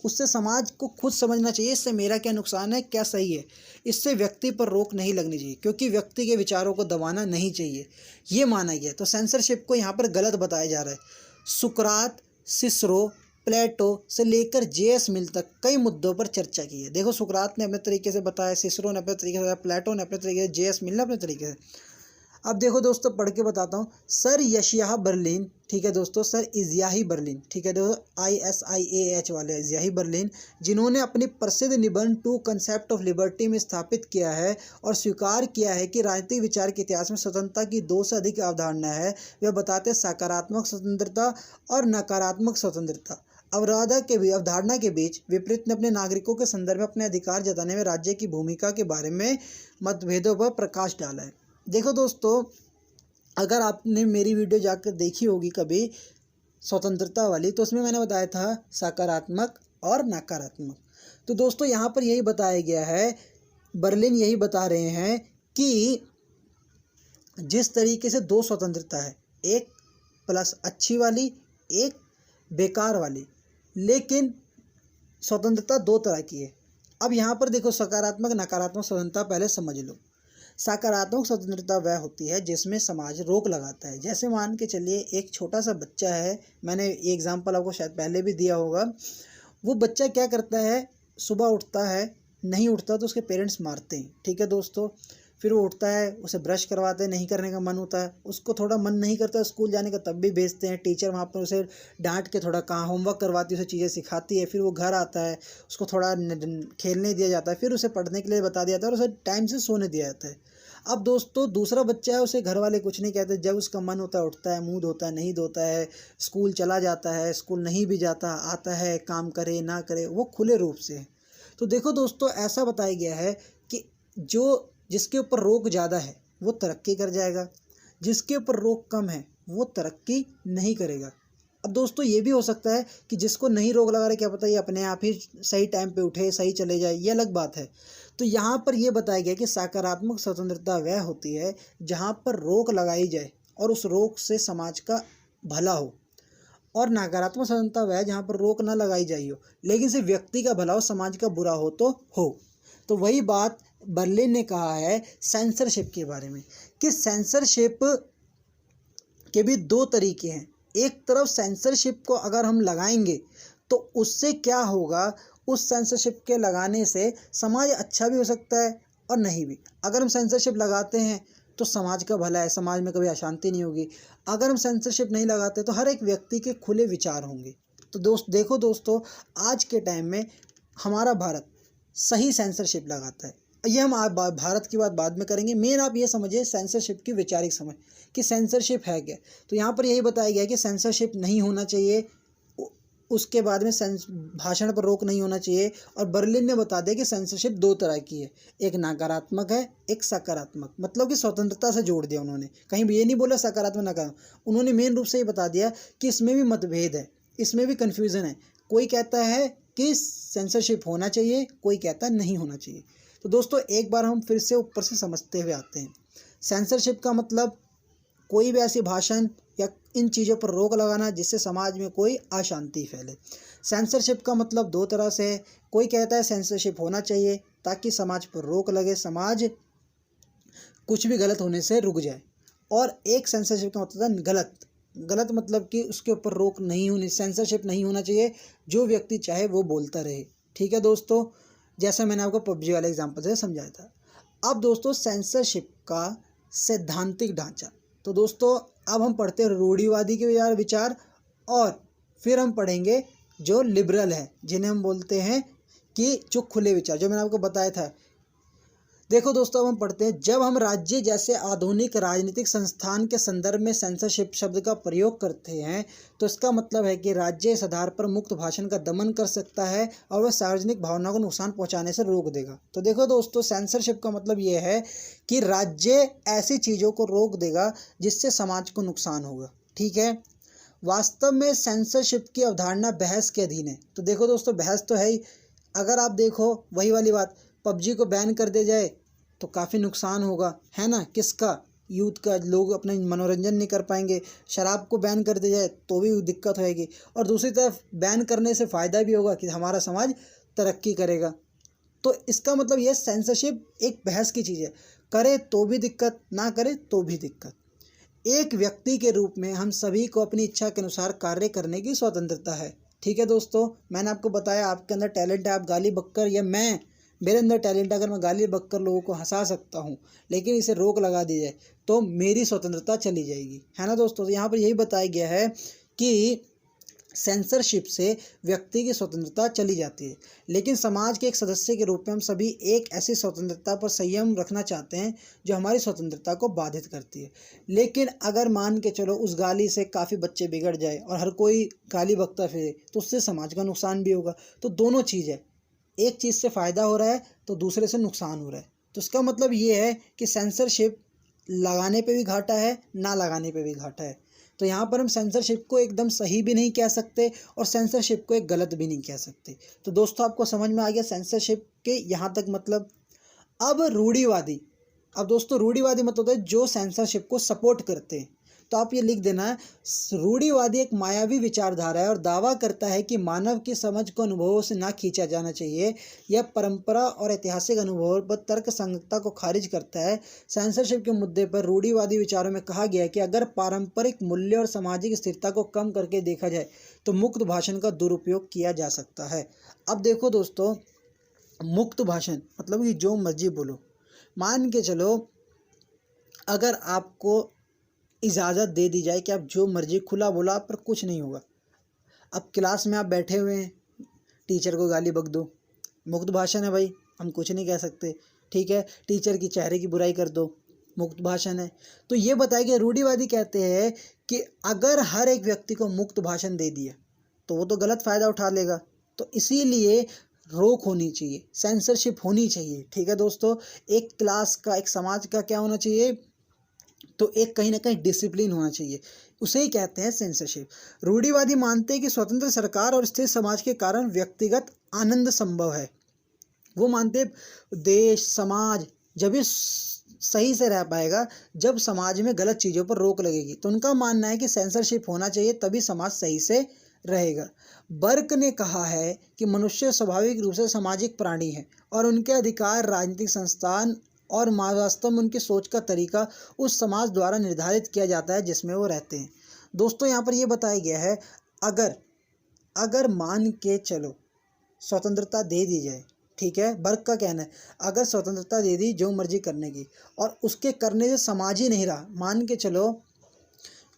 उससे समाज को खुद समझना चाहिए इससे मेरा क्या नुकसान है, क्या सही है। इससे व्यक्ति पर रोक नहीं लगनी चाहिए, क्योंकि व्यक्ति के विचारों को दबाना नहीं चाहिए, ये माना गया। तो सेंसरशिप को यहाँ पर गलत बताया जा रहा है। सुकरात, सिसरो, प्लेटो से लेकर जे.एस. मिल तक कई मुद्दों पर चर्चा की है। देखो, सुकरात ने अपने तरीके से बताया, सिसरो ने अपने तरीके से बताया, प्लेटो ने अपने तरीके से, जे.एस. मिल ने अपने तरीके से। अब देखो दोस्तों, पढ़ के बताता हूँ। सर यशियाह बर्लिन, ठीक है दोस्तों, सर इज़ियाही बर्लिन, ठीक है दोस्तों, ISIAH वाले इज़ियाही बर्लिन, जिन्होंने अपनी प्रसिद्ध निबंध टू कंसेप्ट ऑफ लिबर्टी में स्थापित किया है और स्वीकार किया है कि राजनीतिक विचार के इतिहास में स्वतंत्रता की 2 से अधिक अवधारणा है। वे बताते हैं सकारात्मक स्वतंत्रता और नकारात्मक स्वतंत्रता। अवधारणा के बीच विपरीत ने अपने नागरिकों के संदर्भ में अपने अधिकार जताने में राज्य की भूमिका के बारे में मतभेदों पर प्रकाश डाला है। देखो दोस्तों, अगर आपने मेरी वीडियो जाकर देखी होगी कभी स्वतंत्रता वाली, तो उसमें मैंने बताया था सकारात्मक और नकारात्मक। तो दोस्तों, यहाँ पर यही बताया गया है, बर्लिन यही बता रहे हैं कि जिस तरीके से 2 स्वतंत्रता है, एक प्लस अच्छी वाली, एक बेकार वाली, लेकिन स्वतंत्रता 2 तरह की है। अब यहाँ पर देखो, सकारात्मक नकारात्मक स्वतंत्रता पहले समझ लो। सकारात्मक स्वतंत्रता वह होती है जिसमें समाज रोक लगाता है। जैसे मान के चलिए एक छोटा सा बच्चा है, मैंने ये एग्जांपल आपको शायद पहले भी दिया होगा। वो बच्चा क्या करता है, सुबह उठता है, नहीं उठता तो उसके पेरेंट्स मारते हैं। ठीक है दोस्तों, फिर वो उठता है, उसे ब्रश करवाते हैं, नहीं करने का मन होता है, उसको थोड़ा मन नहीं करता स्कूल जाने का, तब भी भेजते हैं। टीचर वहाँ पर उसे डांट के थोड़ा कहाँ होमवर्क करवाती है, उसे चीज़ें सिखाती है। फिर वो घर आता है, उसको थोड़ा खेलने दिया जाता है, फिर उसे पढ़ने के लिए बता दिया जाता है और उसे टाइम से सोने दिया जाता है। अब दोस्तों, दूसरा बच्चा है, उसे घर वाले कुछ नहीं कहते, जब उसका मन होता है उठता है, मुँह धोता है, नहीं धोता है, स्कूल चला जाता है, स्कूल नहीं भी जाता, आता है, काम करे ना करे, वो खुले रूप से। तो देखो दोस्तों, ऐसा बताया गया है कि जिसके ऊपर रोक ज़्यादा है वो तरक्की कर जाएगा, जिसके ऊपर रोक कम है वो तरक्की नहीं करेगा। अब दोस्तों, ये भी हो सकता है कि जिसको नहीं रोक लगा रहे, क्या पता ये अपने आप ही सही टाइम पे उठे, सही चले जाए, ये अलग बात है। तो यहाँ पर यह बताया गया कि सकारात्मक स्वतंत्रता वह होती है जहाँ पर रोक लगाई जाए और उस रोक से समाज का भला हो, और नकारात्मक स्वतंत्रता वह है जहाँ पर रोक ना लगाई जाए हो, लेकिन सिर्फ व्यक्ति का भला हो, समाज का बुरा हो तो हो। तो वही बात बर्लिन ने कहा है सेंसरशिप के बारे में कि सेंसरशिप के भी 2 तरीके हैं। एक तरफ सेंसरशिप को अगर हम लगाएंगे तो उससे क्या होगा, उस सेंसरशिप के लगाने से समाज अच्छा भी हो सकता है और नहीं भी। अगर हम सेंसरशिप लगाते हैं तो समाज का भला है, समाज में कभी अशांति नहीं होगी। अगर हम सेंसरशिप नहीं लगाते तो हर एक व्यक्ति के खुले विचार होंगे। तो देखो दोस्तों, आज के टाइम में हमारा भारत सही सेंसरशिप लगाता है। ये हम भारत की बात बाद में करेंगे, मेन आप ये समझिए सेंसरशिप की वैचारिक समझ कि सेंसरशिप है क्या। तो यहाँ पर यही बताया गया कि सेंसरशिप नहीं होना चाहिए, उसके बाद में भाषण पर रोक नहीं होना चाहिए। और बर्लिन ने बता दिया कि सेंसरशिप 2 तरह की है, एक नकारात्मक है, एक सकारात्मक। मतलब कि स्वतंत्रता से जोड़ दिया उन्होंने, कहीं भी ये नहीं बोला सकारात्मक नकारात्मक। उन्होंने मेन रूप से ये बता दिया कि इसमें भी मतभेद है, इसमें भी कन्फ्यूज़न है। कोई कहता है कि सेंसरशिप होना चाहिए, कोई कहता है नहीं होना चाहिए। तो दोस्तों, एक बार हम फिर से ऊपर से समझते हुए आते हैं। सेंसरशिप का मतलब कोई भी ऐसी भाषण या इन चीज़ों पर रोक लगाना जिससे समाज में कोई अशांति फैले। सेंसरशिप का मतलब 2 तरह से है। कोई कहता है सेंसरशिप होना चाहिए ताकि समाज पर रोक लगे, समाज कुछ भी गलत होने से रुक जाए। और एक सेंसरशिप का मतलब है गलत मतलब कि उसके ऊपर रोक नहीं होनी, सेंसरशिप नहीं होना चाहिए, जो व्यक्ति चाहे वो बोलता रहे। ठीक है दोस्तों, जैसा मैंने आपको पबजी वाले एग्जांपल से समझाया था। अब दोस्तों, सेंसरशिप का सैद्धांतिक ढांचा। तो दोस्तों, अब हम पढ़ते हैं रूढ़िवादी के विचार और फिर हम पढ़ेंगे जो लिबरल है, जिन्हें हम बोलते हैं कि जो खुले विचार, जो मैंने आपको बताया था। देखो दोस्तों, अब हम पढ़ते हैं, जब हम राज्य जैसे आधुनिक राजनीतिक संस्थान के संदर्भ में सेंसरशिप शब्द का प्रयोग करते हैं तो इसका मतलब है कि राज्य इस आधार पर मुक्त भाषण का दमन कर सकता है और वह सार्वजनिक भावना को नुकसान पहुंचाने से रोक देगा। तो देखो दोस्तों, सेंसरशिप का मतलब ये है कि राज्य ऐसी चीज़ों को रोक देगा जिससे समाज को नुकसान होगा। ठीक है, वास्तव में सेंसरशिप की अवधारणा बहस के अधीन है। तो देखो दोस्तों, बहस तो है ही। अगर आप देखो वही वाली बात, पबजी को बैन कर दिया जाए तो काफ़ी नुकसान होगा, है ना, किसका, यूथ का, लोग अपने मनोरंजन नहीं कर पाएंगे। शराब को बैन कर दिया जाए तो भी दिक्कत होएगी, और दूसरी तरफ बैन करने से फ़ायदा भी होगा कि हमारा समाज तरक्की करेगा। तो इसका मतलब यह सेंसरशिप एक बहस की चीज़ है, करे तो भी दिक्कत, ना करे तो भी दिक्कत। एक व्यक्ति के रूप में हम सभी को अपनी इच्छा के अनुसार कार्य करने की स्वतंत्रता है। ठीक है दोस्तों, मैंने आपको बताया आपके अंदर टैलेंट है, आप गाली बककर, या मेरे अंदर टैलेंट है, अगर मैं गाली बककर लोगों को हंसा सकता हूँ, लेकिन इसे रोक लगा दी जाए तो मेरी स्वतंत्रता चली जाएगी, है ना दोस्तों। तो यहाँ पर यही बताया गया है कि सेंसरशिप से व्यक्ति की स्वतंत्रता चली जाती है, लेकिन समाज के एक सदस्य के रूप में हम सभी एक ऐसी स्वतंत्रता पर संयम रखना चाहते हैं जो हमारी स्वतंत्रता को बाधित करती है। लेकिन अगर मान के चलो उस गाली से काफ़ी बच्चे बिगड़ जाए और हर कोई गाली बकता फिरे तो उससे समाज का नुकसान भी होगा। तो दोनों चीज़ है, एक चीज़ से फ़ायदा हो रहा है तो दूसरे से नुकसान हो रहा है। तो इसका मतलब ये है कि सेंसरशिप लगाने पे भी घाटा है, ना लगाने पे भी घाटा है। तो यहाँ पर हम सेंसरशिप को एकदम सही भी नहीं कह सकते और सेंसरशिप को एक गलत भी नहीं कह सकते। तो दोस्तों, आपको समझ में आ गया सेंसरशिप के यहाँ तक मतलब। अब रूढ़िवादी, अब दोस्तों रूढ़िवादी मतलब होता है जो सेंसरशिप को सपोर्ट करते हैं। तो आप ये लिख देना, रूढ़िवादी एक मायावी विचारधारा है और दावा करता है कि मानव की समझ को अनुभवों से ना खींचा जाना चाहिए। यह परंपरा और ऐतिहासिक अनुभवों पर तर्क संगतता को खारिज करता है। सेंसरशिप के मुद्दे पर रूढ़िवादी विचारों में कहा गया है कि अगर पारंपरिक मूल्य और सामाजिक स्थिरता को कम करके देखा जाए तो मुक्त भाषण का दुरुपयोग किया जा सकता है। अब देखो दोस्तों, मुक्त भाषण मतलब कि जो मर्जी बोलो। मान के चलो अगर आपको इजाज़त दे दी जाए कि आप जो मर्जी खुला बोला, आप पर कुछ नहीं होगा। अब क्लास में आप बैठे हुए हैं, टीचर को गाली बक दो, मुक्त भाषण है भाई, हम कुछ नहीं कह सकते। ठीक है, टीचर की चेहरे की बुराई कर दो, मुक्त भाषण है। तो ये बताया गया, रूढ़िवादी कहते हैं कि अगर हर एक व्यक्ति को मुक्त भाषण दे दिया तो वो तो गलत फ़ायदा उठा लेगा। तो इसीलिए रोक होनी चाहिए, सेंसरशिप होनी चाहिए। ठीक है दोस्तों, एक क्लास का, एक समाज का क्या होना चाहिए, तो एक कहीं ना कहीं डिसिप्लिन होना चाहिए, उसे ही कहते हैं सेंसरशिप। रूढ़िवादी मानते हैं कि स्वतंत्र सरकार और स्थिर समाज के कारण व्यक्तिगत आनंद संभव है। वो मानते हैं देश समाज जब भी सही से रह पाएगा जब समाज में गलत चीज़ों पर रोक लगेगी। तो उनका मानना है कि सेंसरशिप होना चाहिए, तभी समाज सही से रहेगा। बर्क ने कहा है कि मनुष्य स्वाभाविक रूप से सामाजिक प्राणी है और उनके अधिकार, राजनीतिक संस्थान और वास्तव में उनकी सोच का तरीका उस समाज द्वारा निर्धारित किया जाता है जिसमें वो रहते हैं। दोस्तों, यहाँ पर ये बताया गया है, अगर अगर मान के चलो स्वतंत्रता दे दी जाए, ठीक है, बर्क का कहना है अगर स्वतंत्रता दे दी जो मर्जी करने की और उसके करने से समाज ही नहीं रहा, मान के चलो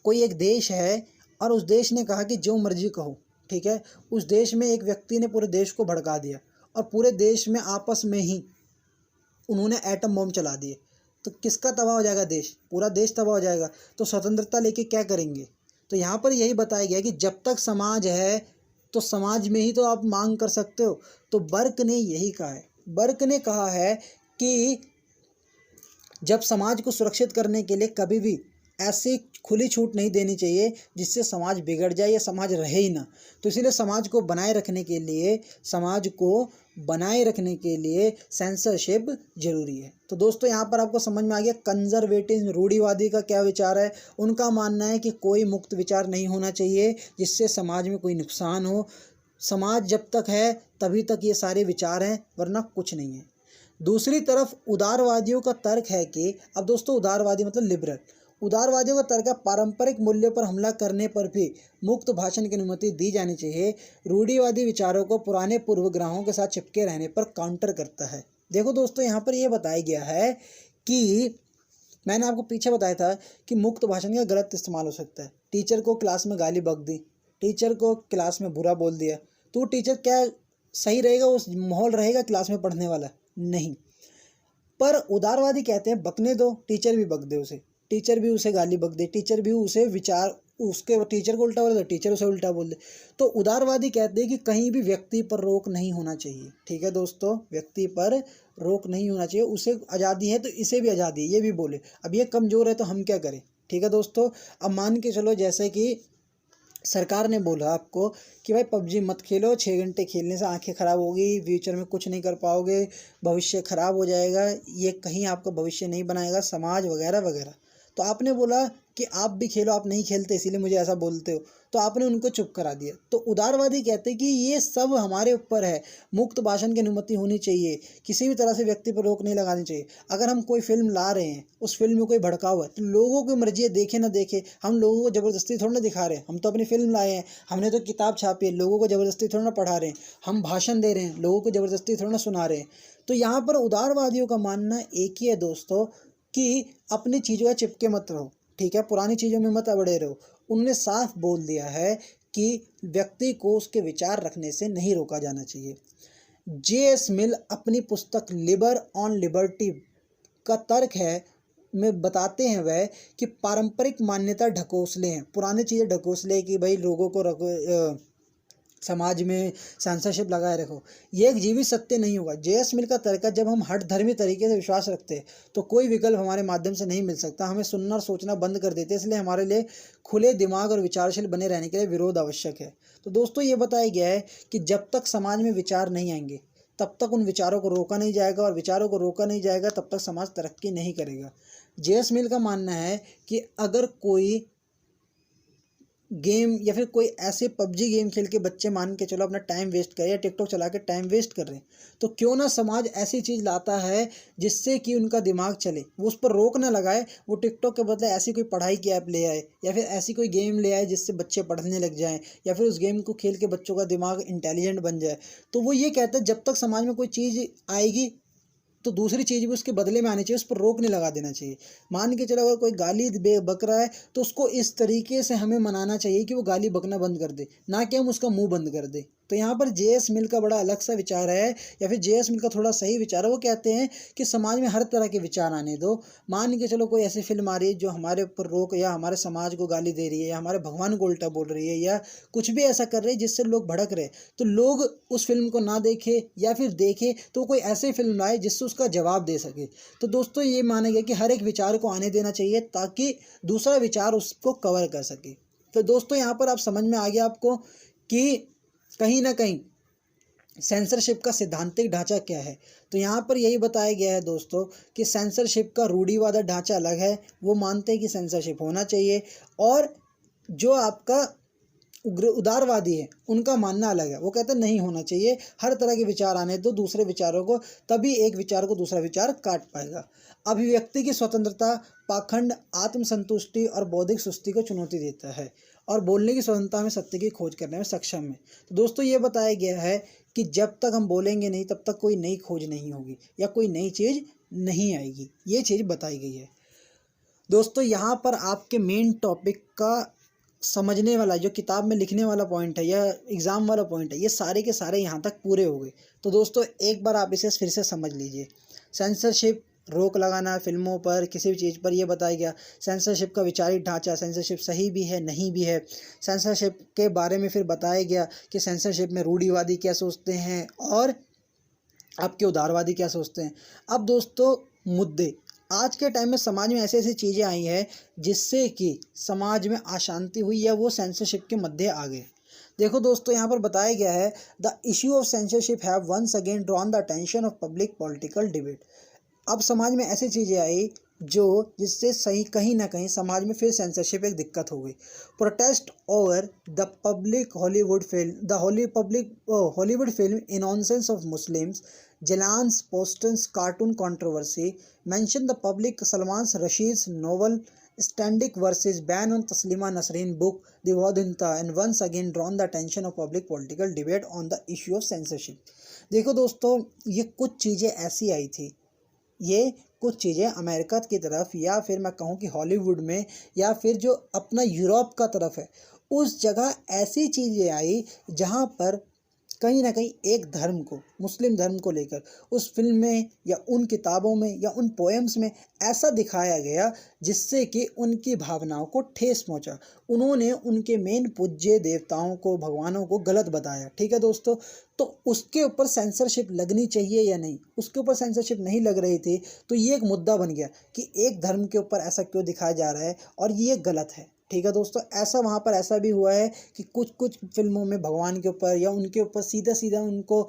कोई एक देश है और उस देश ने कहा कि जो मर्जी कहो, ठीक है, उस देश में एक व्यक्ति ने पूरे देश को भड़का दिया और पूरे देश में आपस में ही उन्होंने एटम बम चला दिए, तो किसका तबाह हो जाएगा, देश, पूरा देश तबाह हो जाएगा। तो स्वतंत्रता लेके क्या करेंगे। तो यहाँ पर यही बताया गया कि जब तक समाज है तो समाज में ही तो आप मांग कर सकते हो। तो बर्क ने यही कहा है, बर्क ने कहा है कि जब समाज को सुरक्षित करने के लिए कभी भी ऐसी खुली छूट नहीं देनी चाहिए जिससे समाज बिगड़ जाए या समाज रहे ही ना। तो इसीलिए समाज को बनाए रखने के लिए सेंसरशिप जरूरी है। तो दोस्तों, यहाँ पर आपको समझ में आ गया कंजर्वेटिव रूढ़िवादी का क्या विचार है। उनका मानना है कि कोई मुक्त विचार नहीं होना चाहिए जिससे समाज में कोई नुकसान हो। समाज जब तक है तभी तक ये सारे विचार हैं, वरना कुछ नहीं है। दूसरी तरफ उदारवादियों का तर्क है कि, अब दोस्तों उदारवादी मतलब लिबरल, उदारवादियों का तर्क है पारंपरिक मूल्यों पर हमला करने पर भी मुक्त भाषण की अनुमति दी जानी चाहिए। रूढ़िवादी विचारों को पुराने पूर्वग्रहों के साथ चिपके रहने पर काउंटर करता है। देखो दोस्तों, यहाँ पर यह बताया गया है कि मैंने आपको पीछे बताया था कि मुक्त भाषण का गलत इस्तेमाल हो सकता है। टीचर को क्लास में गाली बक दी, टीचर को क्लास में बुरा बोल दिया, तो टीचर क्या सही रहेगा, उस माहौल रहेगा क्लास में पढ़ने वाला? नहीं। पर उदारवादी कहते हैं बकने दो, टीचर भी बक दे उसे, टीचर भी उसे गाली बक दे, टीचर भी उसे विचार उसके टीचर को उल्टा बोले तो टीचर उसे उल्टा बोल दे। तो उदारवादी कहते हैं कि कहीं भी व्यक्ति पर रोक नहीं होना चाहिए। ठीक है दोस्तों, व्यक्ति पर रोक नहीं होना चाहिए, उसे आज़ादी है तो इसे भी आज़ादी है, ये भी बोले। अब ये कमज़ोर है तो हम क्या करें। ठीक है दोस्तों, अब मान के चलो जैसे कि सरकार ने बोला आपको कि भाई पबजी मत खेलो, 6 घंटे खेलने से आंखें ख़राब होगी, फ्यूचर में कुछ नहीं कर पाओगे, भविष्य ख़राब हो जाएगा, ये कहीं आपका भविष्य नहीं बनाएगा, समाज वगैरह वगैरह। तो आपने बोला कि आप भी खेलो, आप नहीं खेलते इसीलिए मुझे ऐसा बोलते हो, तो आपने उनको चुप करा दिया। तो उदारवादी कहते हैं कि ये सब हमारे ऊपर है, मुक्त भाषण की अनुमति होनी चाहिए, किसी भी तरह से व्यक्ति पर रोक नहीं लगानी चाहिए। अगर हम कोई फिल्म ला रहे हैं, उस फिल्म में कोई भड़काव है तो लोगों की मर्जी है, देखे ना देखे, हम लोगों को ज़बरदस्ती थोड़ा ना दिखा रहे हैं। हम तो अपनी फिल्म लाए हैं, हमने तो किताब छापी है, लोगों को ज़बरदस्ती थोड़ा ना पढ़ा रहे हैं। हम भाषण दे रहे हैं, लोगों को ज़बरदस्ती थोड़ा ना सुना रहे हैं। तो यहाँ पर उदारवादियों का मानना एक ही है दोस्तों कि अपनी चीज़ों से चिपके मत रहो। ठीक है, पुरानी चीज़ों में मत अड़े रहो। उन्होंने साफ बोल दिया है कि व्यक्ति को उसके विचार रखने से नहीं रोका जाना चाहिए। जे.एस. मिल अपनी पुस्तक लिबर ऑन लिबर्टी का तर्क है में बताते हैं वह कि पारंपरिक मान्यता ढकोसले हैं, पुरानी चीज़ें ढकोसले कि भाई लोगों को समाज में सेंसरशिप लगाए रखो, ये एक जीवित सत्य नहीं होगा। जे.एस. मिल का तर्क है जब हम हठ धर्मी तरीके से विश्वास रखते हैं तो कोई विकल्प हमारे माध्यम से नहीं मिल सकता, हमें सुनना और सोचना बंद कर देते हैं, इसलिए हमारे लिए खुले दिमाग और विचारशील बने रहने के लिए विरोध आवश्यक है। तो दोस्तों ये बताया गया है कि जब तक समाज में विचार नहीं आएंगे तब तक उन विचारों को रोका नहीं जाएगा, और विचारों को रोका नहीं जाएगा तब तक समाज तरक्की नहीं करेगा। जे.एस. मिल का मानना है कि अगर कोई गेम या फिर कोई ऐसे पबजी गेम खेल के बच्चे मान के चलो अपना टाइम वेस्ट करे, या टिकटॉक चला के टाइम वेस्ट कर रहे हैं, तो क्यों ना समाज ऐसी चीज़ लाता है जिससे कि उनका दिमाग चले, वो उस पर रोक ना लगाए, वो टिकटॉक के बदले ऐसी कोई पढ़ाई की ऐप ले आए, या फिर ऐसी कोई गेम ले आए जिससे बच्चे पढ़ने लग जाएं, या फिर उस गेम को खेल के बच्चों का दिमाग इंटेलिजेंट बन जाए। तो वो ये कहता है जब तक समाज में कोई चीज़ आएगी तो दूसरी चीज़ भी उसके बदले में आनी चाहिए, उस पर रोक नहीं लगा देना चाहिए। मान के चलो अगर कोई गाली बक रहा है तो उसको इस तरीके से हमें मनाना चाहिए कि वो गाली बकना बंद कर दे, ना कि हम उसका मुंह बंद कर दे। तो यहाँ पर जे.एस. मिल का बड़ा अलग सा विचार है, या फिर जे.एस. मिल का थोड़ा सही विचार है। वो कहते हैं कि समाज में हर तरह के विचार आने दो। मान के चलो कोई ऐसी फिल्म आ रही है जो हमारे ऊपर रोक या हमारे समाज को गाली दे रही है, या हमारे भगवान को उल्टा बोल रही है, या कुछ भी ऐसा कर रही है जिससे लोग भड़क रहे, तो लोग उस फिल्म को ना देखे, या फिर देखे तो कोई ऐसी फिल्म लाए जिससे उसका जवाब दे सके। तो दोस्तों ये माना गया कि हर एक विचार को आने देना चाहिए ताकि दूसरा विचार उसको कवर कर सके। तो दोस्तों यहाँ पर आप समझ में आ गया आपको कि कहीं ना कहीं सेंसरशिप का सैद्धांतिक ढांचा क्या है। तो यहाँ पर यही बताया गया है दोस्तों कि सेंसरशिप का रूढ़िवादी ढांचा अलग है, वो मानते हैं कि सेंसरशिप होना चाहिए, और जो आपका उदारवादी है उनका मानना अलग है, वो कहते हैं नहीं होना चाहिए, हर तरह के विचार आने दो दूसरे विचारों को, तभी एक विचार को दूसरा विचार काट पाएगा। अभिव्यक्ति की स्वतंत्रता, पाखंड, आत्मसंतुष्टि और बौद्धिक सुस्ती को चुनौती देता है, और बोलने की स्वतंत्रता में सत्य की खोज करने में सक्षम है। तो दोस्तों ये बताया गया है कि जब तक हम बोलेंगे नहीं तब तक कोई नई खोज नहीं होगी या कोई नई चीज़ नहीं आएगी, ये चीज़ बताई गई है। दोस्तों यहाँ पर आपके मेन टॉपिक का समझने वाला जो किताब में लिखने वाला पॉइंट है या एग्ज़ाम वाला पॉइंट है, ये सारे के सारे यहाँ तक पूरे हो गए। तो दोस्तों एक बार आप इसे फिर से समझ लीजिए। सेंसरशिप, रोक लगाना फिल्मों पर, किसी भी चीज़ पर, यह बताया गया। सेंसरशिप का वैचारिक ढांचा, सेंसरशिप सही भी है नहीं भी है। सेंसरशिप के बारे में फिर बताया गया कि सेंसरशिप में रूढ़िवादी क्या सोचते हैं और आपके उदारवादी क्या सोचते हैं। अब दोस्तों मुद्दे, आज के टाइम में समाज में ऐसी ऐसी चीज़ें आई हैं जिससे कि समाज में अशांति हुई या वो सेंसरशिप के मध्य आ गए। देखो दोस्तों यहाँ पर बताया गया है, the issue of censorship have once again drawn the attention of public political debate. अब समाज में ऐसी चीज़ें आई जिससे सही कहीं ना कहीं समाज में फिर सेंसरशिप एक दिक्कत हो गई। Protest over the Hollywood film Innocence of Muslims, Jyllands Postens cartoon controversy, mention the public Salman Rushdie's novel Satanic Verses ban on Taslima Nasreen book दिवादिनता and once again drawn the attention of public political debate on the issue of censorship. देखो दोस्तों ये कुछ चीज़ें ऐसी आई थी, ये कुछ चीज़ें अमेरिका की तरफ या फिर मैं कहूँ कि हॉलीवुड में या फिर जो अपना यूरोप का तरफ है उस जगह ऐसी चीज़ें आई जहाँ पर कहीं ना कहीं एक धर्म को, मुस्लिम धर्म को लेकर उस फिल्म में या उन किताबों में या उन पोएम्स में ऐसा दिखाया गया जिससे कि उनकी भावनाओं को ठेस पहुंचा। उन्होंने उनके मेन पूज्य देवताओं को, भगवानों को गलत बताया। ठीक है दोस्तों, तो उसके ऊपर सेंसरशिप लगनी चाहिए या नहीं, उसके ऊपर सेंसरशिप नहीं लग रही थी, तो ये एक मुद्दा बन गया कि एक धर्म के ऊपर ऐसा क्यों दिखाया जा रहा है और ये गलत है। ठीक है दोस्तों, ऐसा वहाँ पर ऐसा भी हुआ है कि कुछ कुछ फिल्मों में भगवान के ऊपर या उनके ऊपर सीधा सीधा उनको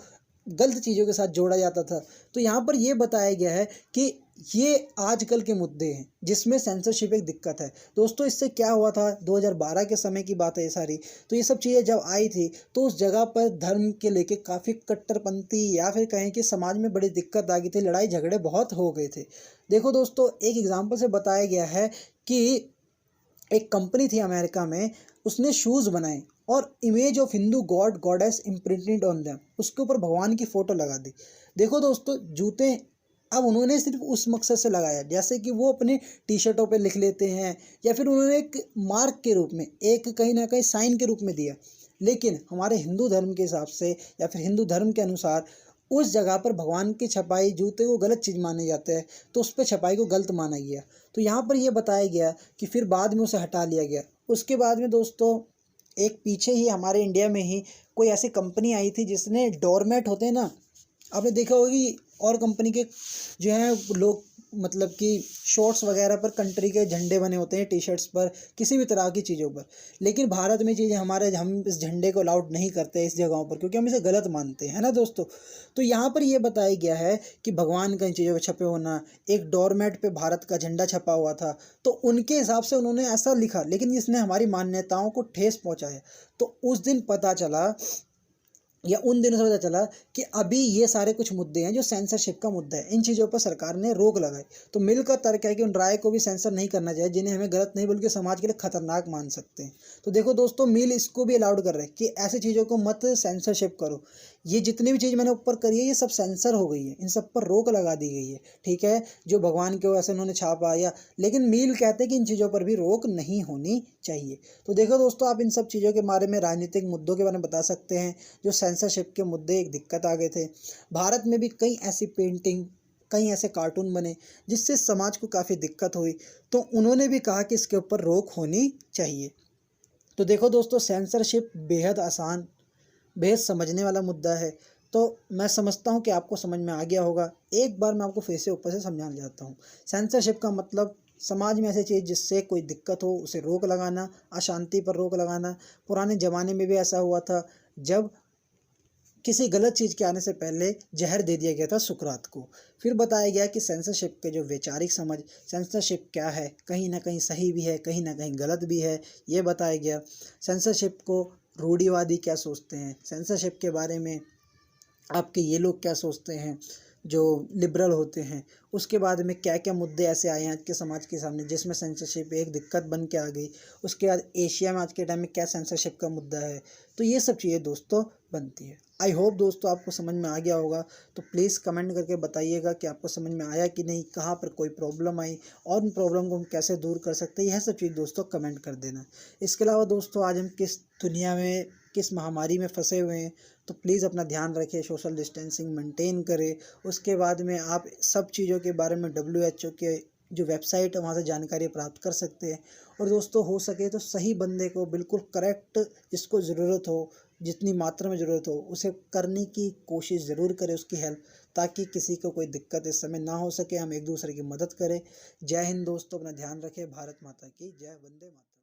गलत चीज़ों के साथ जोड़ा जाता था। तो यहाँ पर ये बताया गया है कि ये आजकल के मुद्दे हैं जिसमें सेंसरशिप एक दिक्कत है। दोस्तों, इससे क्या हुआ था, 2012 के समय की बात है ये सारी। तो ये सब चीज़ें जब आई थी तो उस जगह पर धर्म के लेके काफ़ी कट्टरपंथी या फिर कहें कि समाज में बड़ी दिक्कत आ गई थी, लड़ाई झगड़े बहुत हो गए थे। देखो दोस्तों, एक एग्जाम्पल से बताया गया है कि एक कंपनी थी अमेरिका में, उसने शूज़ बनाए और image of Hindu God goddess imprinted on them, उसके ऊपर भगवान की फ़ोटो लगा दी। देखो दोस्तों, जूते अब उन्होंने सिर्फ उस मकसद से लगाया जैसे कि वो अपने टी शर्टों पे लिख लेते हैं, या फिर उन्होंने एक मार्क के रूप में, एक कहीं ना कहीं साइन के रूप में दिया। लेकिन हमारे हिंदू धर्म के हिसाब से या फिर हिंदू धर्म के अनुसार उस जगह पर भगवान की छपाई, जूते को गलत चीज़ माने जाते हैं, तो उस पर छपाई को गलत माना गया। तो यहाँ पर यह बताया गया कि फिर बाद में उसे हटा लिया गया। उसके बाद में दोस्तों, एक पीछे ही हमारे इंडिया में ही कोई ऐसी कंपनी आई थी जिसने डोरमेट होते हैं ना, आपने देखा होगा कि और कंपनी के जो हैं लोग, मतलब कि शॉर्ट्स वगैरह पर कंट्री के झंडे बने होते हैं, टी शर्ट्स पर, किसी भी तरह की चीज़ों पर। लेकिन भारत में चीज़ें हमारे, हम इस झंडे को अलाउड नहीं करते इस जगहों पर, क्योंकि हम इसे गलत मानते हैं ना दोस्तों। तो यहाँ पर ये बताया गया है कि भगवान का इन चीज़ों पर छपे होना, एक डोरमेट पे भारत का झंडा छपा हुआ था, तो उनके हिसाब से उन्होंने ऐसा लिखा, लेकिन इसने हमारी मान्यताओं को ठेस पहुँचाया। तो उस दिन पता चला, या उन दिनों से पता चला कि अभी ये सारे कुछ मुद्दे हैं जो सेंसरशिप का मुद्दा है, इन चीज़ों पर सरकार ने रोक लगाई। तो मिल का तर्क है कि उन राय को भी सेंसर नहीं करना चाहिए जिन्हें हमें गलत नहीं बल्कि समाज के लिए खतरनाक मान सकते हैं। तो देखो दोस्तों, मिल इसको भी अलाउड कर रहे हैं कि ऐसी चीज़ों को मत सेंसरशिप करो। ये जितनी भी चीज़ मैंने ऊपर करी है ये सब सेंसर हो गई है, इन सब पर रोक लगा दी गई है। ठीक है, जो भगवान के वैसे उन्होंने छापा, या लेकिन मिल कहते हैं कि इन चीज़ों पर भी रोक नहीं होनी चाहिए। तो देखो दोस्तों, आप इन सब चीज़ों के बारे में, राजनीतिक मुद्दों के बारे में बता सकते हैं जो सेंसरशिप के मुद्दे एक दिक्कत आ गए थे। भारत में भी कई ऐसी पेंटिंग, कई ऐसे कार्टून बने जिससे समाज को काफ़ी दिक्कत हुई, तो उन्होंने भी कहा कि इसके ऊपर रोक होनी चाहिए। तो देखो दोस्तों, सेंसरशिप बेहद आसान, बेहद समझने वाला मुद्दा है। तो मैं समझता हूँ कि आपको समझ में आ गया होगा। एक बार मैं आपको फिर से ऊपर से समझाना चाहता हूँ। सेंसरशिप का मतलब समाज में ऐसी चीज़ जिससे कोई दिक्कत हो उसे रोक लगाना, अशांति पर रोक लगाना। पुराने ज़माने में भी ऐसा हुआ था जब किसी गलत चीज़ के आने से पहले जहर दे दिया गया था सुकरात को। फिर बताया गया कि सेंसरशिप के जो वैचारिक समझ, सेंसरशिप क्या है, कहीं ना कहीं सही भी है, कहीं ना कहीं गलत भी है, ये बताया गया। सेंसरशिप को रूढ़िवादी क्या सोचते हैं, सेंसरशिप के बारे में आपके ये लोग क्या सोचते हैं जो लिबरल होते हैं। उसके बाद में क्या क्या मुद्दे ऐसे आए हैं आज के समाज के सामने जिसमें सेंसरशिप एक दिक्कत बन के आ गई। उसके बाद एशिया में आज के टाइम में क्या सेंसरशिप का मुद्दा है। तो ये सब चीज़ें दोस्तों बनती है। आई होप दोस्तों आपको समझ में आ गया होगा। तो प्लीज़ कमेंट करके बताइएगा कि आपको समझ में आया कि नहीं, कहाँ पर कोई प्रॉब्लम आई और उन प्रॉब्लम को हम कैसे दूर कर सकते हैं, यह सब चीज़ दोस्तों कमेंट कर देना। इसके अलावा दोस्तों, आज हम किस दुनिया में, किस महामारी में फंसे हुए हैं, तो प्लीज़ अपना ध्यान रखें, सोशल डिस्टेंसिंग मेंटेन करें। उसके बाद में आप सब चीज़ों के बारे में WHO के जो वेबसाइट है वहाँ से जानकारी प्राप्त कर सकते हैं। और दोस्तों, हो सके तो सही बंदे को, बिल्कुल करेक्ट, जिसको ज़रूरत हो, जितनी मात्रा में ज़रूरत हो उसे करने की कोशिश ज़रूर करें, उसकी हेल्प, ताकि किसी को कोई दिक्कत इस समय ना हो सके। हम एक दूसरे की मदद करें। जय हिंद दोस्तों, अपना ध्यान रखें। भारत माता की जय। वंदे मातरम।